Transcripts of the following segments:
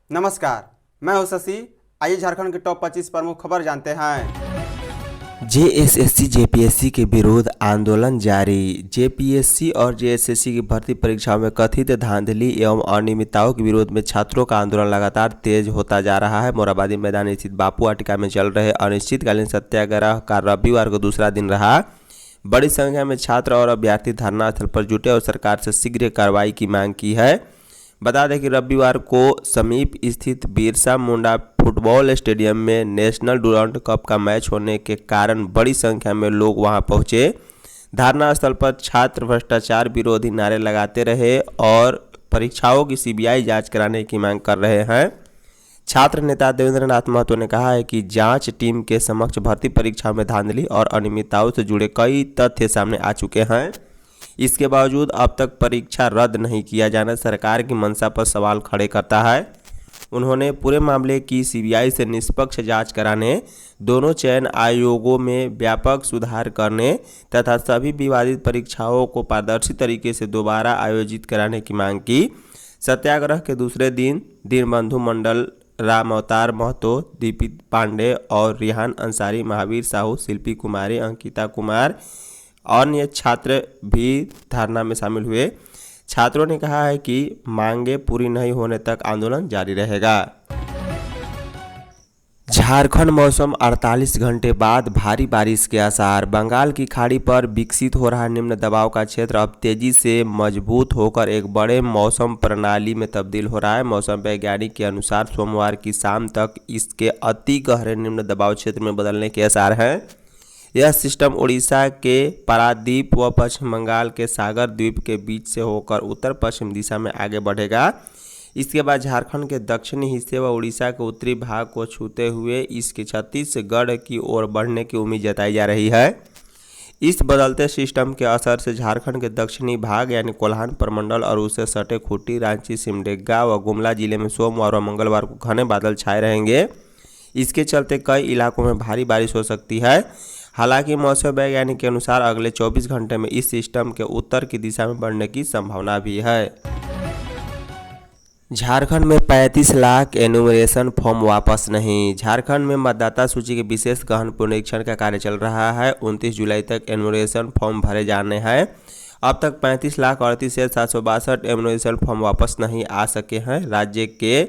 नमस्कार, मैं हूं शशि। आइए झारखंड की टॉप 25 प्रमुख खबर जानते हैं। जेएसएससी जेपीएससी के विरोध आंदोलन जारी। जेपीएससी और जेएसएससी की भर्ती परीक्षाओं में कथित धांधली एवं अनियमितताओं के विरोध में छात्रों का आंदोलन लगातार तेज होता जा रहा है। मोराबादी मैदान स्थित बापू वाटिका में चल रहे अनिश्चितकालीन सत्याग्रह का रविवार को दूसरा दिन रहा। बड़ी संख्या में छात्र और अभ्यर्थी धरना स्थल पर जुटे और सरकार से शीघ्र कार्रवाई की मांग की है। बता दें कि रविवार को समीप स्थित बिरसा मुंडा फुटबॉल स्टेडियम में नेशनल डुरांड कप का मैच होने के कारण बड़ी संख्या में लोग वहां पहुंचे। धरना स्थल पर छात्र भ्रष्टाचार विरोधी नारे लगाते रहे और परीक्षाओं की सीबीआई जांच कराने की मांग कर रहे हैं। छात्र नेता देवेंद्र नाथ महतो ने कहा है कि जांच टीम के समक्ष भर्ती परीक्षा में धांधली और अनियमितताओं से जुड़े कई तथ्य सामने आ चुके हैं। इसके बावजूद अब तक परीक्षा रद्द नहीं किया जाना सरकार की मंशा पर सवाल खड़े करता है। उन्होंने पूरे मामले की सीबीआई से निष्पक्ष जांच कराने, दोनों चयन आयोगों में व्यापक सुधार करने तथा सभी विवादित परीक्षाओं को पारदर्शी तरीके से दोबारा आयोजित कराने की मांग की। सत्याग्रह के दूसरे दिन दीनबंधु मंडल, राम अवतार महतो, दीपित पांडे और रिहान अंसारी, महावीर साहू, शिल्पी कुमारी, अंकिता कुमार अन्य छात्र भी धरना में शामिल हुए। छात्रों ने कहा है कि मांगे पूरी नहीं होने तक आंदोलन जारी रहेगा। झारखंड मौसम 48 घंटे बाद भारी बारिश के आसार। बंगाल की खाड़ी पर विकसित हो रहा निम्न दबाव का क्षेत्र अब तेजी से मजबूत होकर एक बड़े मौसम प्रणाली में तब्दील हो रहा है। मौसम वैज्ञानिक के अनुसार सोमवार की शाम तक इसके अति गहरे निम्न दबाव क्षेत्र में बदलने के आसार हैं। यह सिस्टम उड़ीसा के पारादीप व पश्चिम बंगाल के सागर द्वीप के बीच से होकर उत्तर पश्चिम दिशा में आगे बढ़ेगा। इसके बाद झारखंड के दक्षिणी हिस्से व उड़ीसा के उत्तरी भाग को छूते हुए इसके छत्तीसगढ़ की ओर बढ़ने की उम्मीद जताई जा रही है। इस बदलते सिस्टम के असर से झारखंड के दक्षिणी भाग यानी कोल्हान प्रमंडल और उससे सटे खूंटी, रांची, सिमडेगा व गुमला जिले में सोमवार और मंगलवार को घने बादल छाए रहेंगे। इसके चलते कई इलाकों में भारी बारिश हो सकती है। हालांकि मौसम वैज्ञानिक के अनुसार अगले 24 घंटे में इस सिस्टम के उत्तर की दिशा में बढ़ने की संभावना भी है। झारखंड में 35 लाख एनुमरेशन फॉर्म वापस नहीं। झारखंड में मतदाता सूची के विशेष गहन पुनरीक्षण का कार्य चल रहा है। 29 जुलाई तक एनुमरेशन फॉर्म भरे जाने हैं। अब तक 35,38,762 एनुमरेशन फॉर्म वापस नहीं आ सके हैं। राज्य के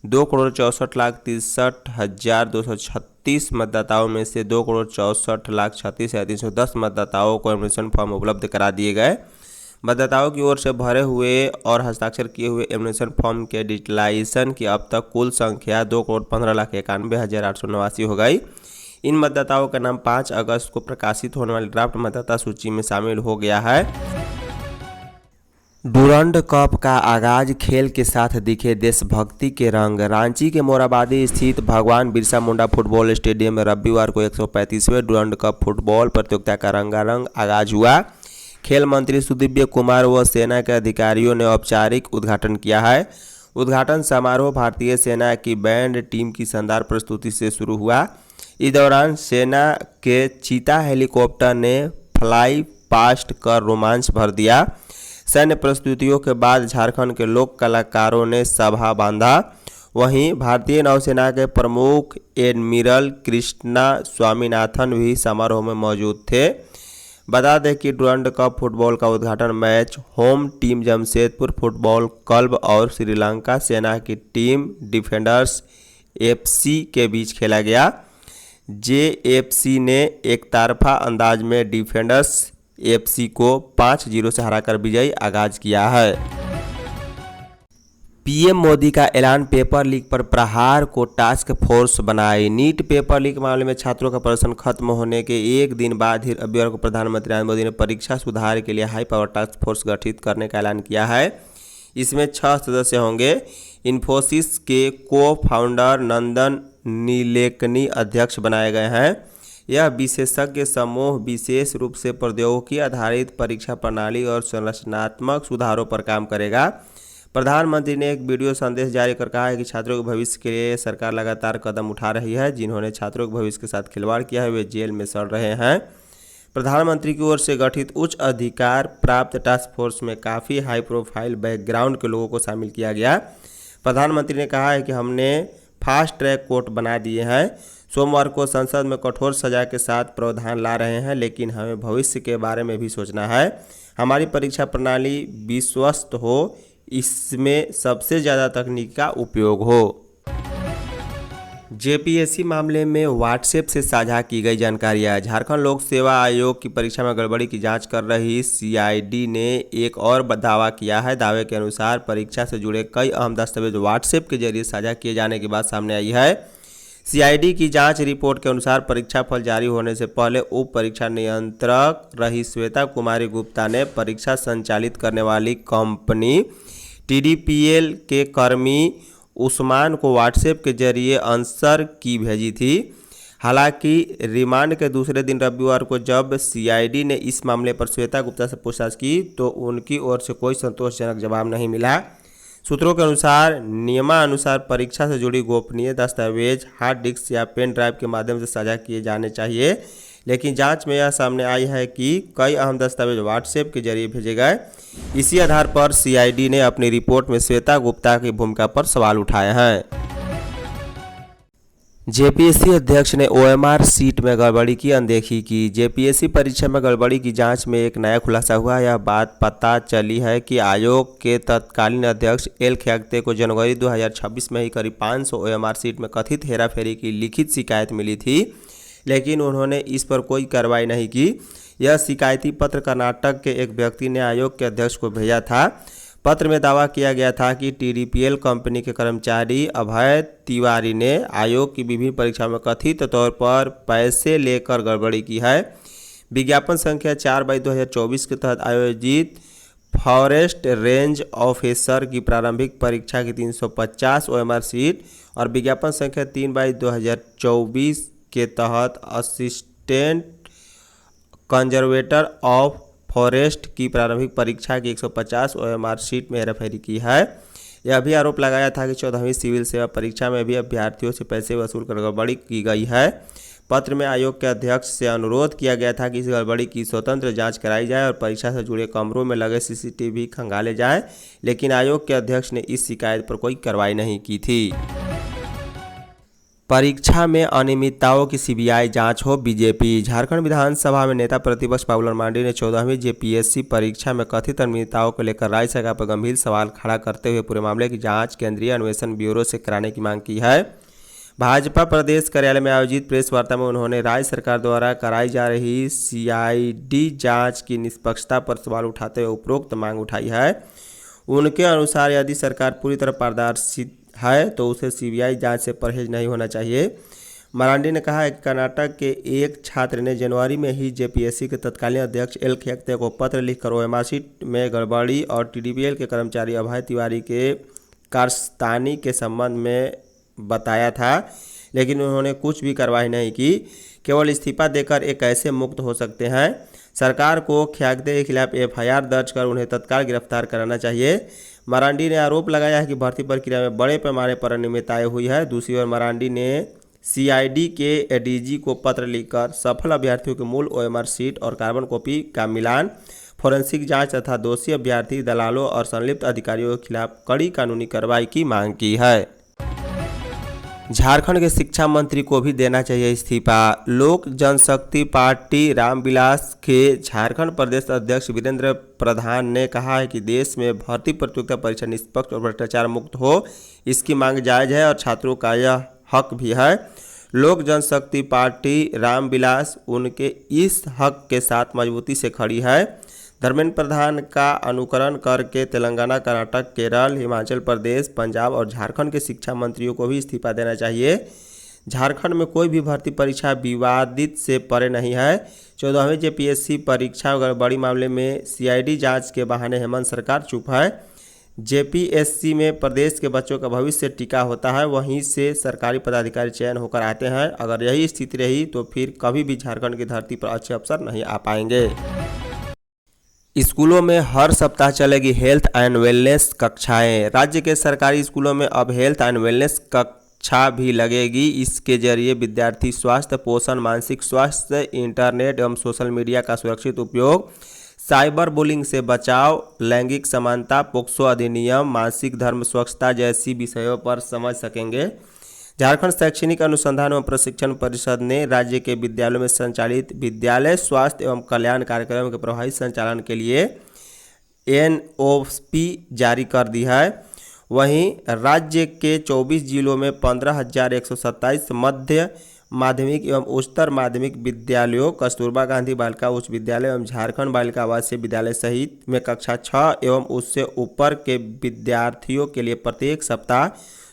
2,64,63,236 मतदाताओं में से 2,64,36,310 मतदाताओं को एनुमरेशन फॉर्म उपलब्ध करा दिए गए। मतदाताओं की ओर से भरे हुए और हस्ताक्षर किए हुए एनुमरेशन फॉर्म के डिजिटलाइजेशन की अब तक कुल संख्या 2,15,91,889 हो गई। इन मतदाताओं का नाम 5 अगस्त को प्रकाशित होने वाली ड्राफ्ट मतदाता सूची में शामिल हो गया है। डुरंड कप का आगाज खेल के साथ दिखे देशभक्ति के रंग। रांची के मोराबादी स्थित भगवान बिरसा मुंडा फुटबॉल स्टेडियम में रविवार को 135वें डुरंड कप फुटबॉल प्रतियोगिता का रंगारंग आगाज हुआ। खेल मंत्री सुदीव्य कुमार व सेना के अधिकारियों ने औपचारिक उद्घाटन किया है। उद्घाटन समारोह भारतीय सेना की बैंड टीम की शानदार प्रस्तुति से शुरू हुआ। इस दौरान सेना के चीता हेलीकॉप्टर ने फ्लाई पास्ट कर रोमांच भर दिया। सैन्य प्रस्तुतियों के बाद झारखंड के लोक कलाकारों ने सभा बांधा। वहीं भारतीय नौसेना के प्रमुख एडमिरल कृष्णा स्वामीनाथन भी समारोह में मौजूद थे। बता दें कि डुरंड कप फुटबॉल का उद्घाटन match home team Jamshedpur football club और श्रीलंका सेना की टीम डिफेंडर्स एफसी के बीच खेला गया। जेएफसी ने एकतरफा अंदाज में डिफेंडर्स एफसी को 5-0 से हराकर विजयी आगाज किया है। पीएम मोदी का ऐलान, पेपर लीक पर प्रहार को टास्क फोर्स बनाई। नीट पेपर लीक मामले में छात्रों का प्रदर्शन खत्म होने के एक दिन बाद ही रविवार को प्रधानमंत्री नरेंद्र मोदी ने परीक्षा सुधार के लिए हाई पावर टास्क फोर्स गठित करने का ऐलान किया है। इसमें 6 सदस्य होंगे। इन्फोसिस के को फाउंडर नंदन नीलेकनी अध्यक्ष बनाए गए हैं। यह विशेषज्ञ समूह विशेष रूप से प्रौद्योगिकी आधारित परीक्षा प्रणाली और संरचनात्मक सुधारों पर काम करेगा। प्रधानमंत्री ने एक वीडियो संदेश जारी कर कहा है कि छात्रों के भविष्य के लिए सरकार लगातार कदम उठा रही है। जिन्होंने छात्रों के भविष्य के साथ खिलवाड़ किया है वे जेल में सड़ रहे हैं। प्रधानमंत्री की ओर से गठित उच्च अधिकार प्राप्त टास्क फोर्स में काफ़ी हाई प्रोफाइल बैकग्राउंड के लोगों को शामिल किया गया। प्रधानमंत्री ने कहा है कि हमने फास्ट ट्रैक कोर्ट बना दिए हैं। सोमवार को संसद में कठोर सजा के साथ प्रावधान ला रहे हैं, लेकिन हमें भविष्य के बारे में भी सोचना है। हमारी परीक्षा प्रणाली विश्वस्त हो, इसमें सबसे ज़्यादा तकनीक का उपयोग हो। जेपीएससी मामले में व्हाट्सएप से साझा की गई जानकारियां। झारखंड लोक सेवा आयोग की परीक्षा में गड़बड़ी की जांच कर रही सीआईडी ने एक और दावा किया है। दावे के अनुसार परीक्षा से जुड़े कई अहम दस्तावेज व्हाट्सएप के जरिए साझा किए जाने की बात सामने आई है। सीआईडी की जांच रिपोर्ट के अनुसार परीक्षा फल जारी होने से पहले उप परीक्षा नियंत्रक रही श्वेता कुमारी गुप्ता ने परीक्षा संचालित करने वाली कंपनी टीडीपीएल के कर्मी उस्मान को व्हाट्सएप के जरिए आंसर की भेजी थी। हालांकि रिमांड के दूसरे दिन रविवार को जब सीआईडी ने इस मामले पर श्वेता गुप्ता से पूछताछ की तो उनकी ओर से कोई संतोषजनक जवाब नहीं मिला। सूत्रों के अनुसार नियमानुसार परीक्षा से जुड़ी गोपनीय दस्तावेज हार्ड डिस्क या पेन ड्राइव के माध्यम से साझा किए जाने चाहिए, लेकिन जांच में यह सामने आई है कि कई अहम दस्तावेज व्हाट्सएप के जरिए भेजे गए। इसी आधार पर सीआईडी ने अपनी रिपोर्ट में श्वेता गुप्ता की भूमिका पर सवाल उठाए हैं। जेपीएससी अध्यक्ष ने ओएमआर सीट में गड़बड़ी की अनदेखी की। जेपीएससी परीक्षा में गड़बड़ी की जांच में एक नया खुलासा हुआ। यह बात पता चली है कि आयोग के तत्कालीन अध्यक्ष एल ख्यागते को जनवरी 2026 में ही करीब 500 ओएमआर सीट में कथित हेराफेरी की लिखित शिकायत मिली थी, लेकिन उन्होंने इस पर कोई कार्रवाई नहीं की। यह शिकायती पत्र कर्नाटक के एक व्यक्ति ने आयोग के अध्यक्ष को भेजा था। पत्र में दावा किया गया था कि टीडीपीएल कंपनी के कर्मचारी अभय तिवारी ने आयोग की विभिन्न परीक्षाओं में कथित तौर पर पैसे लेकर गड़बड़ी की है। विज्ञापन संख्या 4/2024 के तहत आयोजित फॉरेस्ट रेंज ऑफिसर की प्रारंभिक परीक्षा की 350 ओएमआर सीट और विज्ञापन संख्या 3/2024 के तहत असिस्टेंट कंजर्वेटर ऑफ फॉरेस्ट की प्रारंभिक परीक्षा की 150 ओएमआर सीट में हेराफेरी की है। यह भी आरोप लगाया था कि 14वीं सिविल सेवा परीक्षा में भी अभ्यर्थियों से पैसे वसूल कर गड़बड़ी की गई है। पत्र में आयोग के अध्यक्ष से अनुरोध किया गया था कि इस गड़बड़ी की स्वतंत्र जांच कराई जाए और परीक्षा से जुड़े कमरों में लगे सीसीटीवी खंगाले जाए, लेकिन आयोग के अध्यक्ष ने इस शिकायत पर कोई कार्रवाई नहीं की थी। परीक्षा में अनियमितताओं की सीबीआई जांच हो। बीजेपी झारखंड विधानसभा में नेता प्रतिपक्ष बाबूलाल मरांडी ने 14वीं जेपीएससी परीक्षा में कथित अनियमितताओं को लेकर राज्य सरकार पर गंभीर सवाल खड़ा करते हुए पूरे मामले की जांच केंद्रीय अन्वेषण ब्यूरो से कराने की मांग की है। भाजपा प्रदेश कार्यालय में आयोजित प्रेस वार्ता में उन्होंने राज्य सरकार द्वारा कराई जा रही सीआईडी जांच की निष्पक्षता पर सवाल उठाते हुए उपरोक्त मांग उठाई है। उनके अनुसार यदि सरकार पूरी तरह पारदर्शी है तो उसे सीबीआई जांच से परहेज नहीं होना चाहिए। मरांडी ने कहा है कि कर्नाटक के एक छात्र ने जनवरी में ही जेपीएससी के तत्कालीन अध्यक्ष एल ख्यागते को पत्र लिखकर ओएमआर सीट में गड़बड़ी और टीडीपीएल के कर्मचारी अभय तिवारी के कारस्तानी के संबंध में बताया था, लेकिन उन्होंने कुछ भी कार्रवाई नहीं की। केवल इस्तीफा देकर एक कैसे मुक्त हो सकते हैं। सरकार को ख्यागते के खिलाफ एफआईआर दर्ज कर उन्हें तत्काल गिरफ्तार कराना चाहिए। मरांडी ने आरोप लगाया है कि भर्ती प्रक्रिया में बड़े पैमाने पर अनियमितताएं हुई है। दूसरी ओर मरांडी ने सीआईडी के एडीजी को पत्र लिखकर सफल अभ्यर्थियों के मूल ओएमआर सीट और कार्बन कॉपी का मिलान, फोरेंसिक जांच तथा दोषी अभ्यर्थी, दलालों और संलिप्त अधिकारियों के खिलाफ कड़ी कानूनी कार्रवाई की मांग की है। झारखंड के शिक्षा मंत्री को भी देना चाहिए इस्तीफा। लोक जनशक्ति पार्टी रामविलास के झारखंड प्रदेश अध्यक्ष वीरेंद्र प्रधान ने कहा है कि देश में भर्ती प्रतियोगिता परीक्षा निष्पक्ष और भ्रष्टाचार मुक्त हो, इसकी मांग जायज़ है और छात्रों का यह हक भी है। लोक जनशक्ति पार्टी रामविलास उनके इस हक के साथ मजबूती से खड़ी है। धर्मेंद्र प्रधान का अनुकरण करके तेलंगाना, कर्नाटक, केरल, हिमाचल प्रदेश, पंजाब और झारखंड के शिक्षा मंत्रियों को भी इस्तीफा देना चाहिए। झारखंड में कोई भी भर्ती परीक्षा विवादित से परे नहीं है। 14वीं जेपीएससी परीक्षा गड़बड़ी मामले में सीआईडी जांच के बहाने हेमंत सरकार चुप है। जेपीएससी में प्रदेश के बच्चों का भविष्य टिका होता है, वहीं से सरकारी पदाधिकारी चयन होकर आते हैं। अगर यही स्थिति रही तो फिर कभी भी झारखंड की धरती पर अच्छे अफसर नहीं आ पाएंगे। स्कूलों में हर सप्ताह चलेगी हेल्थ एंड वेलनेस कक्षाएं। राज्य के सरकारी स्कूलों में अब हेल्थ एंड वेलनेस कक्षा भी लगेगी। इसके जरिए विद्यार्थी स्वास्थ्य, पोषण, मानसिक स्वास्थ्य, इंटरनेट एवं सोशल मीडिया का सुरक्षित उपयोग, साइबर बुलिंग से बचाव, लैंगिक समानता, पोक्सो अधिनियम, मासिक धर्म स्वच्छता जैसी विषयों पर समझ सकेंगे। झारखंड शैक्षणिक अनुसंधान एवं प्रशिक्षण परिषद ने राज्य के विद्यालयों में संचालित विद्यालय स्वास्थ्य एवं कल्याण कार्यक्रम के प्रभावी संचालन के लिए NOP जारी कर दी है। वहीं राज्य के 24 जिलों में 15,127 मध्य माध्यमिक एवं उच्चतर माध्यमिक विद्यालयों, कस्तूरबा गांधी बालिका उच्च विद्यालय एवं झारखंड बालिका आवासीय विद्यालय सहित में कक्षा 6 एवं उससे ऊपर के विद्यार्थियों के लिए प्रत्येक सप्ताह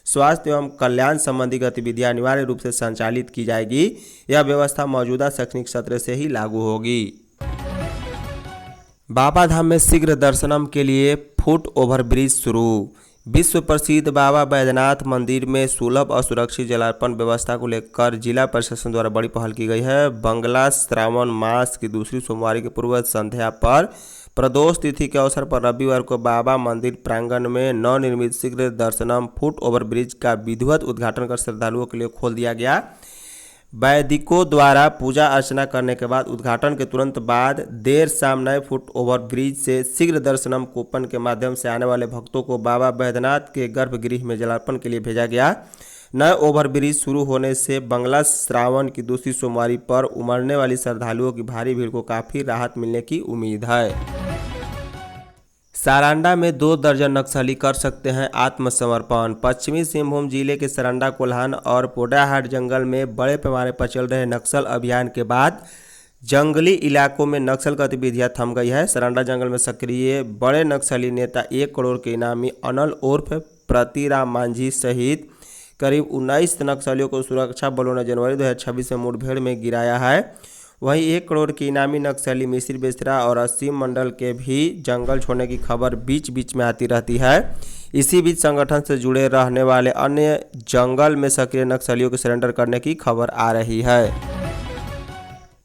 स्वास्थ्य एवं कल्याण संबंधी गतिविधियां अनिवार्य रूप से संचालित की जाएगी। यह व्यवस्था मौजूदा शैक्षणिक सत्र से ही लागू होगी। बाबा धाम में शीघ्र दर्शनम के लिए फुट ओवर ब्रिज शुरू। विश्व प्रसिद्ध बाबा बैद्यनाथ मंदिर में सुलभ और सुरक्षित जलार्पण व्यवस्था को लेकर जिला प्रशासन द्वारा बड़ी पहल की गई है। बंगला श्रावण मास की दूसरी सोमवार की पूर्व संध्या पर प्रदोष तिथि के अवसर पर रविवार को बाबा मंदिर प्रांगण में नवनिर्मित शीघ्र दर्शनम फुट ओवर ब्रिज का विधिवत उद्घाटन कर श्रद्धालुओं के लिए खोल दिया गया। वैदिकों द्वारा पूजा अर्चना करने के बाद उद्घाटन के तुरंत बाद देर शाम नए फुट ओवर ब्रिज से शीघ्र दर्शनम कूपन के माध्यम से आने वाले भक्तों को बाबा बैद्यनाथ के गर्भगृह में जलार्पण के लिए भेजा गया। नए ओवर ब्रिज शुरू होने से बंगला श्रावण की दूसरी सोमवारी पर उमड़ने वाली श्रद्धालुओं की भारी भीड़ को काफ़ी राहत मिलने की उम्मीद है। सारंडा में 2 दर्जन नक्सली कर सकते हैं आत्मसमर्पण। पश्चिमी सिंहभूम जिले के सारंडा, कोल्हान और पोडाहाट जंगल में बड़े पैमाने पर चल रहे नक्सल अभियान के बाद जंगली इलाकों में नक्सल गतिविधियां थम गई है। सारंडा जंगल में सक्रिय बड़े नक्सली नेता 1 करोड़ के इनामी अनल उर्फ प्रतिराम मांझी सहित करीब 19 नक्सलियों को सुरक्षा बलों ने जनवरी 2026 में मुठभेड़ में गिराया है। वहीं 1 करोड़ के इनामी नक्सली मिसिर बेसरा और असीम मंडल के भी जंगल छोड़ने की खबर बीच बीच में आती रहती है। इसी बीच संगठन से जुड़े रहने वाले अन्य जंगल में सक्रिय नक्सलियों को सरेंडर करने की खबर आ रही है।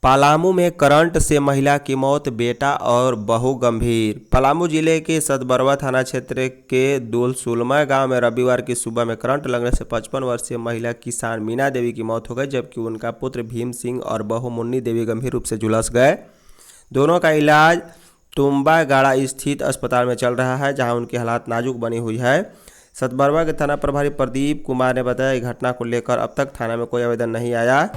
पलामू में करंट से महिला की मौत, बेटा और बहू गंभीर। पलामू जिले के सतबरवा थाना क्षेत्र के दुलसुलमा गांव में रविवार की सुबह में करंट लगने से 55 वर्षीय महिला किसान मीना देवी की मौत हो गई, जबकि उनका पुत्र भीम सिंह और बहू मुन्नी देवी गंभीर रूप से झुलस गए। दोनों का इलाज तुम्बागाड़ा स्थित अस्पताल में चल रहा है, जहां उनकी हालत नाजुक बनी हुई है। सतबरवा के थाना प्रभारी प्रदीप कुमार ने बताया कि घटना को लेकर अब तक थाना में कोई आवेदन नहीं आया।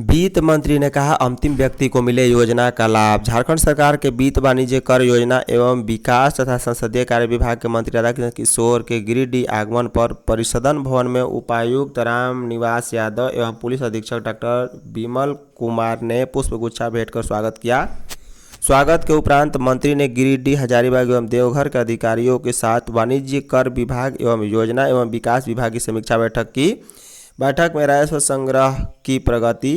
वित्त मंत्री ने कहा, अंतिम व्यक्ति को मिले योजना का लाभ। झारखंड सरकार के वित्त, वाणिज्य, कर योजना एवं विकास तथा संसदीय कार्य विभाग के मंत्री राधाकिशन किशोर के गिरिडीह आगमन पर परिसदन भवन में उपायुक्त राम निवास यादव एवं पुलिस अधीक्षक डॉक्टर विमल कुमार ने पुष्पगुच्छा भेंट कर स्वागत किया। स्वागत के उपरांत मंत्री ने गिरिडीह, हजारीबाग एवं देवघर के अधिकारियों के साथ वाणिज्य, कर विभाग एवं योजना एवं विकास विभाग की समीक्षा बैठक की। बैठक में राजस्व संग्रह की प्रगति,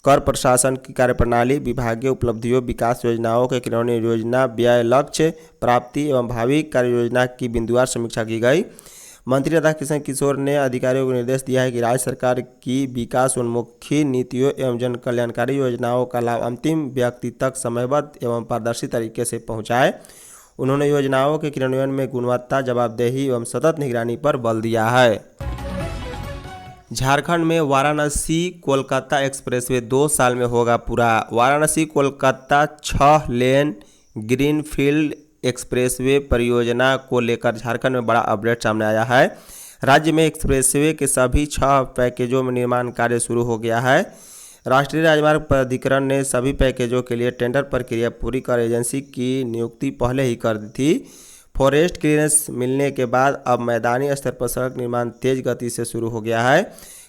कर प्रशासन की कार्यप्रणाली, विभागीय उपलब्धियों, विकास योजनाओं के क्रियान्वयन, योजना व्यय, लक्ष्य प्राप्ति एवं भावी कार्य योजना की बिंदुवार समीक्षा की गई। मंत्री राधाकिशन किशोर ने अधिकारियों को निर्देश दिया है कि राज्य सरकार की विकास उन्मुखी नीतियों एवं जन कल्याणकारी योजनाओं का लाभ अंतिम व्यक्ति तक समयबद्ध एवं पारदर्शी तरीके से पहुँचाए। उन्होंने योजनाओं के क्रियान्वयन में गुणवत्ता, जवाबदेही एवं सतत निगरानी पर बल दिया है। झारखंड में वाराणसी कोलकाता एक्सप्रेसवे 2 साल में होगा पूरा। Varanasi Kolkata 6 lane greenfield expressway परियोजना को लेकर झारखंड में बड़ा अपडेट सामने आया है। राज्य में एक्सप्रेसवे के सभी 6 पैकेजों में निर्माण कार्य शुरू हो गया है। राष्ट्रीय राजमार्ग प्राधिकरण ने सभी पैकेजों के लिए टेंडर प्रक्रिया पूरी कर एजेंसी की नियुक्ति पहले ही कर दी थी। फॉरेस्ट क्लियरेंस मिलने के बाद अब मैदानी स्तर पर सड़क निर्माण तेज गति से शुरू हो गया है।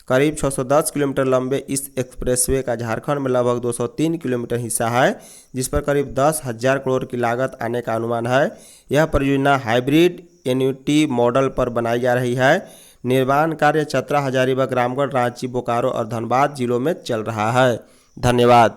करीब 610 किलोमीटर लंबे इस एक्सप्रेसवे का झारखंड में लगभग 203 किलोमीटर हिस्सा है, जिस पर करीब 10,000 करोड़ की लागत आने का अनुमान है। यह परियोजना हाइब्रिड एन्युटी मॉडल पर बनाई जा रही है। निर्माण कार्य चतरा, हजारीबाग, रामगढ़, रांची, बोकारो और धनबाद जिलों में चल रहा है। धन्यवाद।